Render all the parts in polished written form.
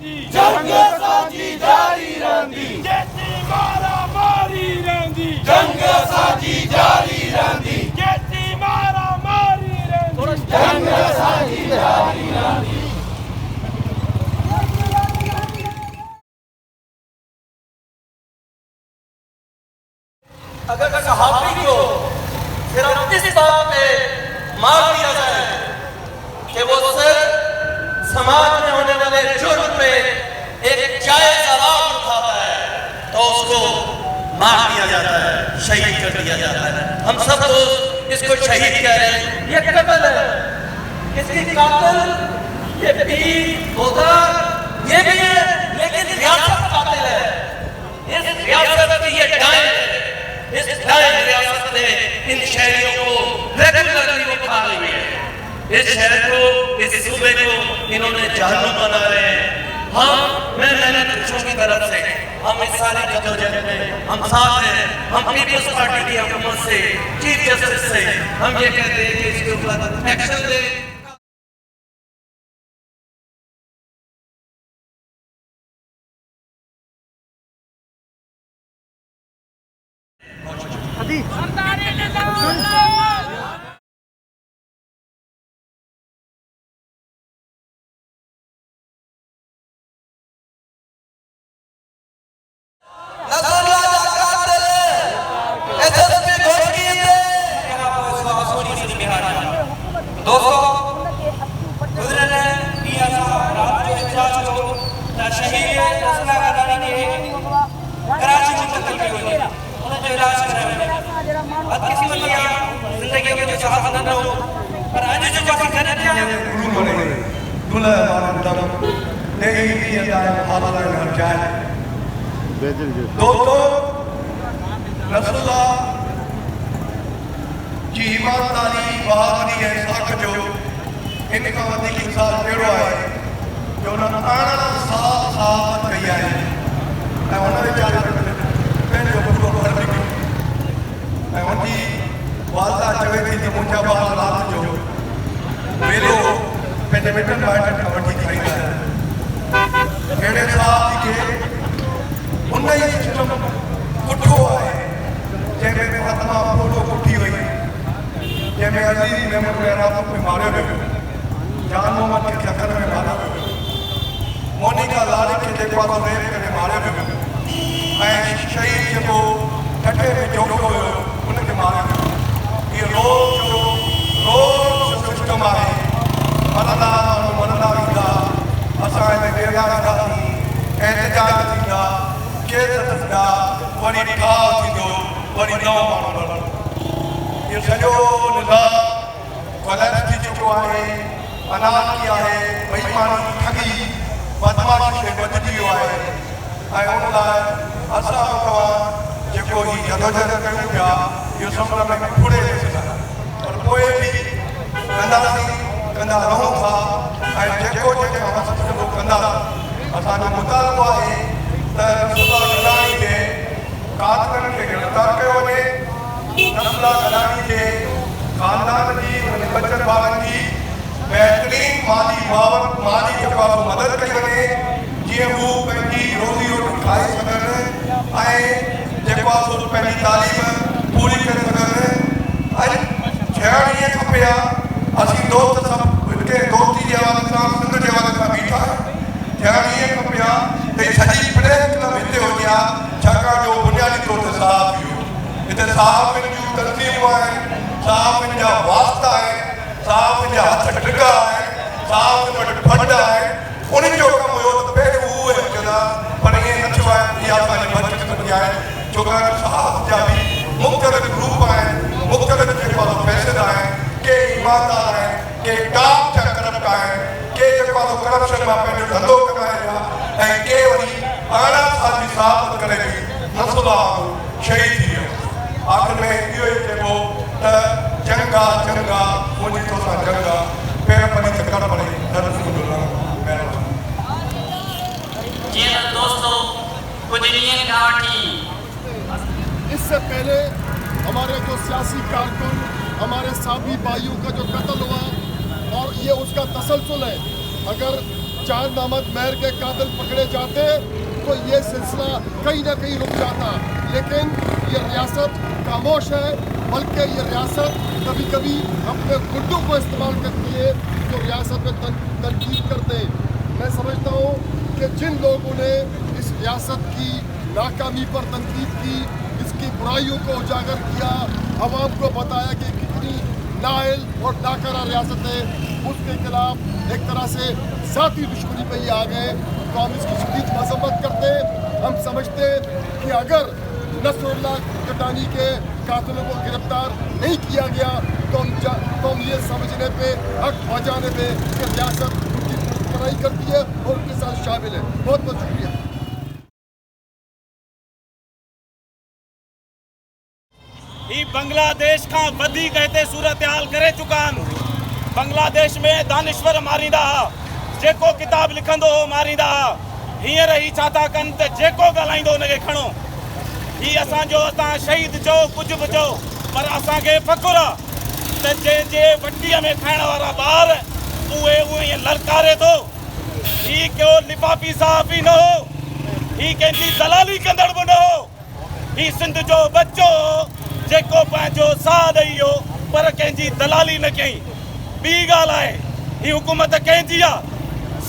रहंदी जंग साजी जारी रहंदी जेती मारा मारी रहंदी जंग साजी जारी रहंदी जेती मारा मारी रहंदी जंग साजी जारी रहंदी। अगर सहाबी को सिर्फ इस बात पे मार दिया जाए कि वो सिर्फ समाज में होने वाले जुर्म पे एक जायज आवाज उठाता है तो उसको मार दिया जाता है, शहीद कर दिया जाता है। हम सब लोग इसको शहीद कह रहे हैं, ये कत्ल है, इसकी कातिल ये पीर होगा ये भी है, लेकिन रियासत कातिल है। इस रियासत की ये डायन है, इस डायन रियासत ने इन शहरियों को रेगुलरली वो खा रही है। इस शहर को, इस सूबे को इन्होंने जहन्नुम बना रहे हैं। मैं मेहनतकशों की तरफ से हम इस सारी जद्दोजहद में हम साथ हैं। हम पीपल्स पार्टी की हुकूमत से, चीफ जस्टिस से हम ये कहते हैं कि इसके ऊपर एक्शन ले। दोस्तों, रसूलुल्लाह जी ईमानदारी बहादुरी ऐं साख जो इन खां वधीक मिसाल कहिड़ो आहे जो उन्हनि अरिड़हं साल साहबत कई आहे ऐं हुन वीचारे पंहिंजो पूरो घर लिखियो ऐं हुनजी वालदा चवे थी त मुंहिंजा ॿार राति जो वेलो पंहिंजे मिटनि माइटनि खां वठी खाईंदा आहिनि। अहिड़े साहब खे उन ई सिस्टम कुठो आहे जंहिंमें फातिमा फोटो कुठी हुई, जंहिंमें अज़ीज़ महमूद रात में मारियो वियो, जान मोहम्मद खे चकर में मारियो वियो, मोनिका लारी खे जेको आहे रेप करे मारियो वियो ऐं शहीद जेको ठठे में जोड़ो हुयो उनखे मारियो वियो। इहो रोज़ सिस्टम आहे। मरंदा माण्हू मरंदा वेंदा, असां हिते बेगार थींदासीं, एहतजाज थींदा, केस थींदा, वरी ठाह थींदो, वरी नओं माण्हू मरंदो। इहो सॼो निज़ाम ग़लति थी चुको आहे, अनारकी आहे, बेईमानी, ठगी, बदमाशी खे वधिजी वियो आहे ऐं उन लाइ असां तव्हां जेको ही जदोजहद कयूं पिया इहो समुंड में फुड़े थी सघंदा, पर पोइ बि कंदा रहूं था ऐं जेको जेको मसइलो कंदा। असांजो मुतालबो आहे त रसूलुल्लाह गदानी खे कातिलनि खे गिरफ़्तार कयो वञे, रसूलुल्लाह गदानी खे ख़ानदान जी उन्हनि बचनि ॿारनि जी बहितरीन माली जेको आहे मदद कई वञे जीअं हू पंहिंजी रोज़ी रोटी खाई सघनि ऐं जेको आहे सो पंहिंजी तालीम पूरी करे सघनि। ऐं थियणु ईअं खपे असीं दोस्त सभु हिते दोस्ती जे हवाले सां सिंध जे हवाले सां बीठा थियणु ईअं खपे त सॼी प्रेस क्लब हिते हुजे हा, छाकाणि जो बुनियादी तौर ते साहब हुयो। हिते साहबनि जूं तनज़ीमूं आहिनि, साहबनि जा वास्ता आहिनि, साहबनि जा हथ ढिघा आहिनि, साहबनि वटि फंड आहिनि। उन्हनि जो कमु हुयो त पहिरियों उहे अचंदा, पर ईअं न थियो आहे। इहा असांजी बदकिस्मती आहे, छाकाणि साहब जा बि मुख़्तलिफ़ ग्रुप आहिनि, मुख़्तलिफ़ जेको आहे पैसेदार आहिनि, के ईमानदार आहिनि, के टॉप जा करप्ट आहिनि, के जेको आहे करप्शन मां पंहिंजो धंधो कमाए पिया ऐं के वरी 18 साल जी साहब करे बि रसूलुल्लाह शहीद थी वियो। आख़िर में इहो ई चइबो त जंग आहे मुंहिंजी तोसां जंग आहे, पेर पनी ते कर पड़े दर्द मुंहिंजो लहणो। जी दोस्तों कुछ नहीं कहा। इससे पहले हमारे जो सियासी कारकुन, हमारे साथी भाइयों का जो कत्ल हुआ और ये उसका तसलसल है। अगर चांद अहमद मेहर के कातिल पकड़े जाते तो ये सिलसिला कहीं ना कहीं रुक जाता, लेकिन ये रियासत खामोश है, बल्कि ये रियासत कभी कभी अपने गुड्डों को इस्तेमाल करती है जो रियासत में तनकीद करते हैं। मैं समझता हूँ कि जिन लोगों ने इस रियासत की नाकामी पर तनकीद की, इसकी बुराइयों को उजागर किया, आवाम को बताया कि कितनी नाअहल और नाकारा रियासत है, उसके खिलाफ एक तरह से ज़ाती दुश्मनी पे ही आ गए, तो हम इसकी शदीद मजम्मत करते हैं। हम समझते हैं कि अगर नसरुल्लाह कटानी के कातिलों को गिरफ्तार नहीं किया गया तो हम ये समझने पे हक पहुँचाने पे कि रियासत उनकी बुराई करती है और उनके साथ शामिल है। बहुत बहुत शुक्रिया। ही बांग्लादेश का वधीक हिते सूरत हाल करे चुका आहिनि। बांग्लादेश में दानिश्वर मारींदा हुआ, जेको किताब लिखंदो हो मारींदा हुआ। हींअर ही छा था कनि त जेको ॻाल्हाईंदो उनखे खणो। ही असांजो असां शहीद चओ कुझु बि चओ, पर असांखे फ़ख़ुरु आहे त जंहिंजे वटीअ में खाइण वारा ॿार उहे ईअं ललकारे थो। ही को लिफ़ाफ़ी साफ़ी न हो, ही कंहिंजी दलाली कंदड़ बि न हो। ही सिंध जो बच्चो जेको पंहिंजो साह ॾेई वियो पर कंहिंजी दलाली न कई। ॿी ॻाल्हि आहे, ही हुकूमत कंहिंजी आहे,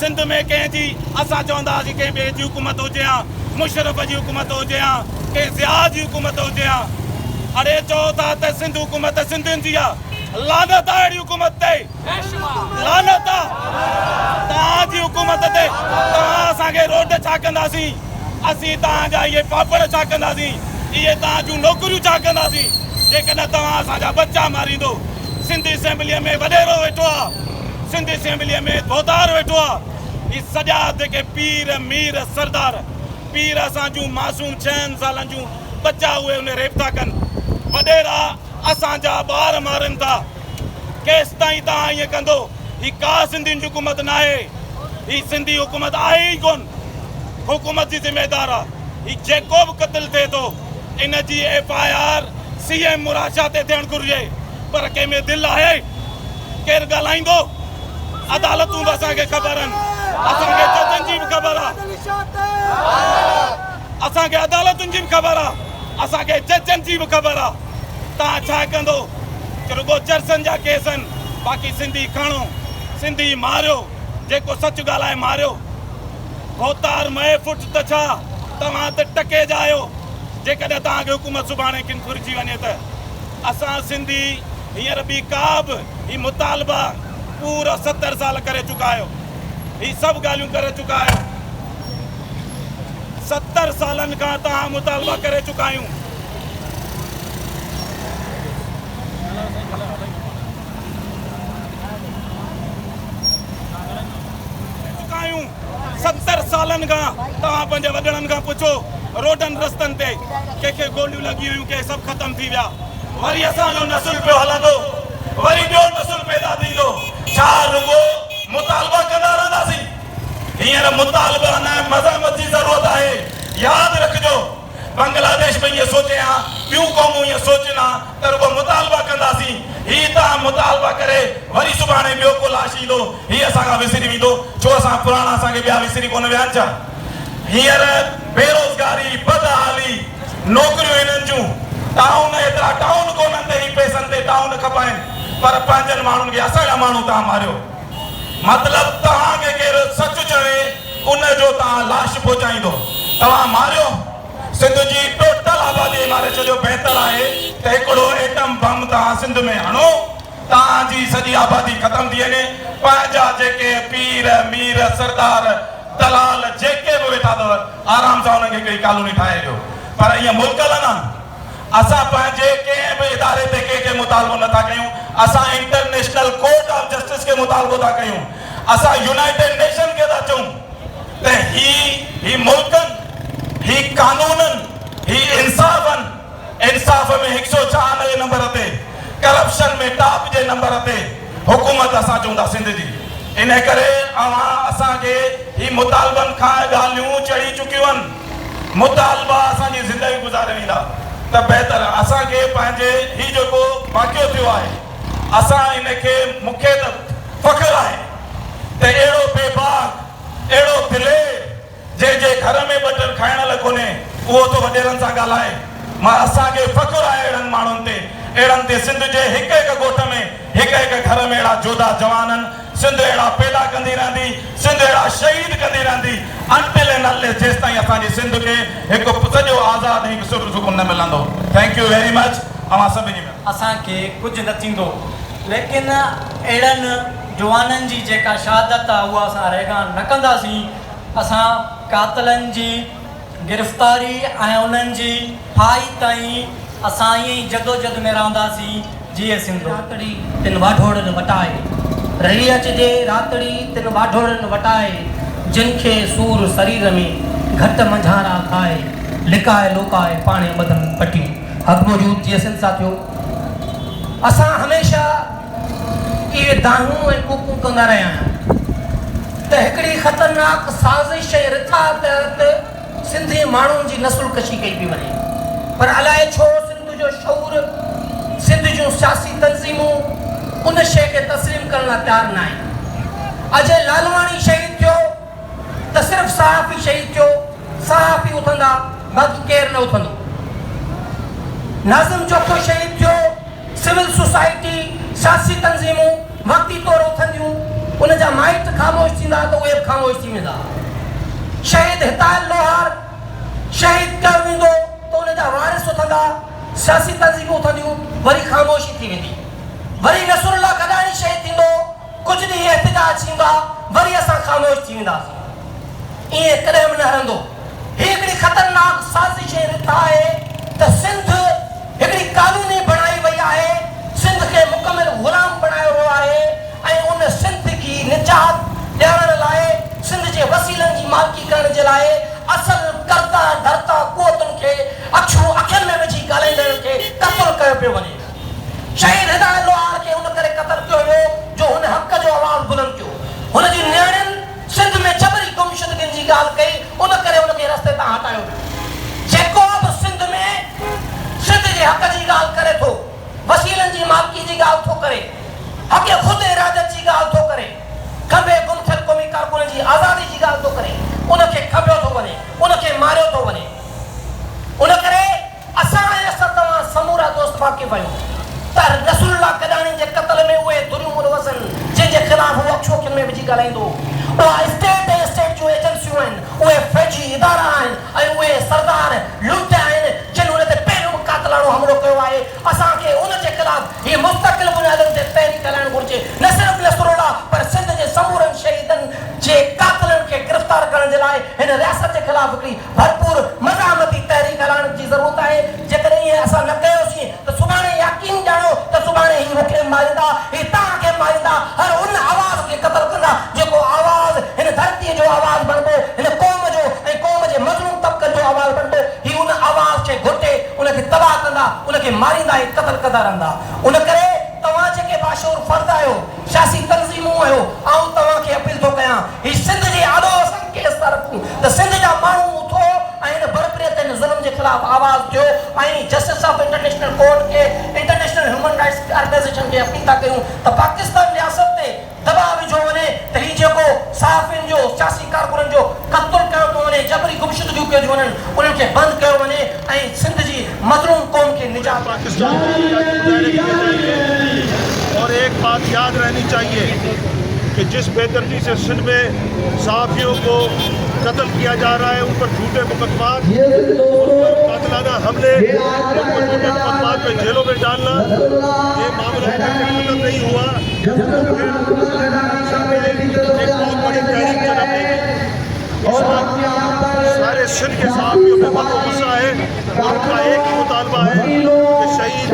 सिंध में कंहिंजी असां चवंदा हुआसीं कंहिं ॿिए जी हुकूमत हुजे हा, मुशरफ जी हुकूमत हुजे हा, कंहिं ज़िया जी हुकूमत हुजे हा। अड़े चओ था त सिंध हुकूमत सिंधियुनि जी आहे। लानत आहे अहिड़ी हुकूमत ते, लानत आहे तव्हांजी हुकूमत ते। तव्हां असांखे रोड छा कंदासीं, असीं तव्हांजा इहे पापड़ छा कंदासीं, इहे तव्हां जूं नौकरियूं छा कंदासीं जेकॾहिं तव्हां असांजा बच्चा मारींदो। सिंधी असेंबलीअ में वॾेरो वेठो आहे, सिंधी असेंबलीअ में धोधार वेठो आहे। ही सॼा जेके पीर मीर सरदार पीर असां जूं मासूम 6 सालनि जूं बच्चा उहे उन रेप था कनि। वॾेरा असांजा ॿार मारनि था। केसि ताईं तव्हां ईअं कंदो? ही का सिंधियुनि जी हुकूमत न आहे, ही सिंधी हुकूमत आहे ई कोन। हुकूमत जी ज़िम्मेदार आहे। ही जेको बि क़त्ल थिए थो इन जी FIR CM मुराद ते थियणु घुरिजे, पर कंहिंमें दिलि आहे? केरु ॻाल्हाईंदो? अदालतूं बि असांखे ख़बर आहिनि, असांखे जजनि जी बि ख़बर आहे, असांखे अदालतुनि जी बि ख़बर आहे, असांखे जजनि जी बि ख़बर आहे। तव्हां छा कंदो? रुगो चर्चनि जा केस आहिनि, बाक़ी सिंधी खणो, सिंधी मारियो, जेको सच ॻाल्हाए मारियो। भोतार मए फुट त छा तव्हां त टके जा आहियो। जेकॾहिं तव्हांखे हुकूमत सुभाणे किन घुरिजी वञे त असां सिंधी हींअर बि का बि ही मुतालबा पूरा 70 साल करे चुका आहियो। ही सभु ॻाल्हियूं करे चुका आहियो। 70 सालनि खां तव्हां मुतालबा करे चुका आहियूं। चुका आहियूं 70 सालनि खां। तव्हां पंहिंजे वॾड़नि खां पुछो, रोडनि रस्तनि ते कंहिंखे गोलियूं लॻी हुयूं, के सभु ख़तमु थी विया। वरी असांजो नसुल पियो हलंदो, वरी ॿियो नसुल पैदा थींदो। छा रुगो मुतालबा कंदा रहंदासीं? हींअर मुतालबा न, मज़ामत जी ज़रूरत आहे। यादि रखिजो, बांग्लादेश में इहे सोचे हा, ॿियूं क़ौमूं इहे सोचनि हा त रुगो मुतालबा कंदासीं। ही तव्हां मुतालबा करे वरी सुभाणे ॿियो को लाश ईंदो, ही असांखां विसरी वेंदो। छो असां पुराणा असांखे ॿिया विसरी कोन विया आहिनि छा? हींअर बेरोज़गारी, बदहाली, नौकरियूं हिननि जूं टाउन, एतिरा टाउन कोन्हनि ते ही पैसनि ते टाउन खपाइनि, पर पंहिंजनि माण्हुनि खे असांजा माण्हू तव्हां मारियो। मतिलबु तव्हांखे केरु सच चवे उनजो तव्हां लाश पहुचाईंदो। तव्हां मारियो, सिंध जी टोटल आबादी मारे छॾियो। बहितर आहे त हिकिड़ो एटम बम तव्हां सिंध में हणो, तव्हांजी सॼी आबादी ख़तमु थी वञे। पंहिंजा जेके पीर मीर सरदार दलाल जेके बि वेठा अथव, आराम सां हुनखे हिकिड़ी कॉलोनी ठाहे ॾियो। पर ईअं मुल्क हलंदा। असां पंहिंजे कंहिं बि इदारे ते कंहिंखे मुतालबो नथा कयूं। असां इंटरनेशनल कोर्ट ऑफ जस्टिस खे मुतालबो था कयूं। असां यूनाइटेड नेशन खे था चऊं त ही मुल्कनि, ही कानूननि, ही इंसाफ़नि, इंसाफ़ में 194 नंबर ते, करप्शन में टॉप जे नंबर ते हुकूमत असां चऊं था सिंध जी। इन करे असांखे ही मुतालबनि खां ॻाल्हियूं चढ़ी चुकियूं आहिनि। मुतालबा असांजी ज़िंदगी गुज़ारे वेंदा त बहितर असांखे पंहिंजे ही जेको वाक़ियो थियो आहे, असां इनखे, मूंखे त फ़ख़्रु आहे त अहिड़ो बेबाक अहिड़ो दिले जे घर में बटर खाइण लाइ कोन्हे उहो तो वॾेरनि सां ॻाल्हाए। मां असांखे फ़ख़ुरु आहे अहिड़नि माण्हुनि ते, अहिड़नि ते। सिंध जे हिकु हिकु ॻोठ में हिकु हिकु घर में अहिड़ा जोधा जवान आहिनि। सिंध अहिड़ा पैदा कंदी रहंदी, सिंध अहिड़ा शहीद कंदी रहंदी अंटिल एंड अनलेस जेसि ताईं असांजी सिंध खे हिकु सॼो आज़ादु हिकु सुकून न मिलंदो। Thank U very much. अवां सभिनी में असांखे कुझु न थींदो, लेकिन अहिड़नि जवाननि जी जेका शहादत आहे उहा असां रेगान न कंदासीं। असां कातलनि जी गिरफ़्तारी ऐं उन्हनि जी फाई ताईं असां ईअं ई जदोजहद में रहंदासीं। जीअं सिंध रातड़ी तिन वाढोड़नि वटाए, रही अचिजे रातड़ी तिन वाढोड़नि वटाए, जिन खे सूर शरीर में घटि मंझारा खाए, लिकाए लोकाए पाणे बदन पटियूं। हक़ मौजूद जीअं सिंध साथियो, असां हमेशह इहे दाहूं ऐं कूकूं कंदा रहिया आहियूं त हिकिड़ी ख़तरनाक साज़िश ऐं रिथा तहत सिंधी माण्हुनि जी नसुल कशी कई पई वञे। पर अलाए छो सिंध जो शऊर, सिंध जूं सियासी तंज़ीमूं उन शइ खे तस्लीम करण लाइ तयारु न आहिनि। अजय लालवाणी शहीद थियो त सिर्फ़ु सहाफ़ी शहीद थियो, सहाफ़ी उथंदा बाक़ी केरु न उथंदो। नाज़िम चोखो शहीद थियो, सिविल सोसाइटी सियासी तंज़ीमूं वक़्ती तौर उथंदियूं, उन जा माइट ख़ामोश थींदा त उहे बि ख़ामोश थी वेंदा। शहीद हितायल लोहार शहीद कयो वेंदो त उन जा वारिस उथंदा, सियासी तंज़ीमूं उथंदियूं, वरी ख़ामोशी थी वेंदी। वरी नसरुल्लाह गदाणी शहीद थींदो, कुझु ॾींहं एहतिजाज थींदा, वरी असां ख़ामोश थी वेंदासीं। ईअं कॾहिं बि न हलंदो। हीअ हिकिड़ी ख़तरनाक साज़िश ऐं रिथा आहे त सिंध हिकिड़ी कानूनी बणाई वई आहे, सिंध खे मुकमिल ग़ुलाम बणायो वियो आहे ऐं उन सिंध की निजात ॾियण लाइ, सिंध जे वसीलनि जी मालिकी करण जे लाइ असल करता धरता क़ुवतुनि खे अखियुनि में विझी ॻाल्हाईंदड़ खे क़त्ल कयो पियो वञे। शहीद हिदायत लोहार खे उन करे क़त्ल कयो वियो जो हुन हक़ जो आवाज़ बुलंद कयो। हुन जी नियाणियुनि सिंध में जबरी गुमशुदगियुनि जी ॻाल्हि कई, उन करे उनखे रस्ते तां हटायो वियो। जेको बि सिंध में सिंध जे हक़ जी ॻाल्हि करे थो, वसीलनि जी मालिकी जी ॻाल्हि थो करे, हक़ ख़ुदि इरादत जी ॻाल्हि थो करे, खंबे गुम थियल क़ौमी कारकुननि जी आज़ादी जी ॻाल्हि थो करे, उनखे खंबियो थो वञे, उनखे मारियो थो वञे। उन करे असां ऐं असां तव्हां समूरा दोस्त वाक़िफ़ आहियूं त नसरुल्लाह गदाणी जे क़त्ल में उहे दुरियूं मुलवसन जंहिंजे ख़िलाफ़ उहो अखियुनि में विझी ॻाल्हाईंदो, उहा स्टेट ऐं स्टेट जूं एजेंसियूं आहिनि, उहे फौजी इदारा आहिनि ऐं उहे सरदार लूट आहिनि जिन उन ते पहिरियों कातलाणो हमिलो कयो आहे। असांखे उन जे ख़िलाफ़ इहे मुस्तक़िल बुनियादुनि ते तहरीक हलाइणु घुरिजे, न सिर्फ़ु नसरुल्लाह पर सिंध जे समूरनि शहीदनि जे कातलनि खे गिरफ़्तार करण जे लाइ हिन रियासत जे ख़िलाफ़ हिकिड़ी भरपूर मज़ामती तहरीक हलाइण जी ज़रूरत आहे। जेकॾहिं ईअं असां न कयोसीं त सुभाणे यकीन ॼाणो त सुभाणे ही मूंखे मारींदा, ही तव्हांखे मारींदा, हर उन आवाज़ खे क़त्ल कंदा जेको आवाज़ हिन धरतीअ जो आवाज़ बणिबो, हिन क़ौम जो ऐं क़ौम जे मज़लूम तबक़नि जो आवाज़ बणिबो। ही उन आवाज़ खे घुटे, उनखे तबाह कंदा, उनखे मारींदा ऐं क़त्ल कंदा रहंदा। उन करे तव्हां जेके बाशऊर फ़र्द आहियो, सियासी तंज़ीमूं आहियो, आऊं तव्हांखे अपील थो कयां, ही सिंध जे आॾो असां केस था रखूं त सिंध जा माण्हू उथो ऐं हिन बरबरीअत ऐं ज़ुल्म जे ख़िलाफ़ आवाज़ ॾियो ऐं जस्टिस ऑफ इंटरनेशनल कोर्ट खे, इंटरनेशनल ह्यूमन राइट्स ऑर्गेनाइज़ेशन खे अपील था कयूं त पाकिस्तान रियासत ते दबाव विझो वञे त ही जेको सहाफ़ियुनि जो सियासी कारकुननि जो क़त्ल कयो थो वञे, जबरी गुमशुदगियूं कयूं थी वञनि, उन्हनि खे बंदि कयो वञे ऐं सिंध जी मज़लूम क़ौम खे निजात। और एक बात याद रहनी चाहिए कि जिस बेदर्दी से सिंध में सहाफ़ियों को कत्ल किया जा रहा है, उन पर झूठे मुकदमात, उन पर कातलाना हमले, उनको झूठे मुकदमात में जेलों में डालना, ये मामला खत्म नहीं हुआ। एक बहुत बड़ी तहरीक जन्म लेगी। इस वक्त सारे सिंध के सहाफ़ियों पे बहुत गुस्सा है, उनका एक ही मुतालबा है कि शहीद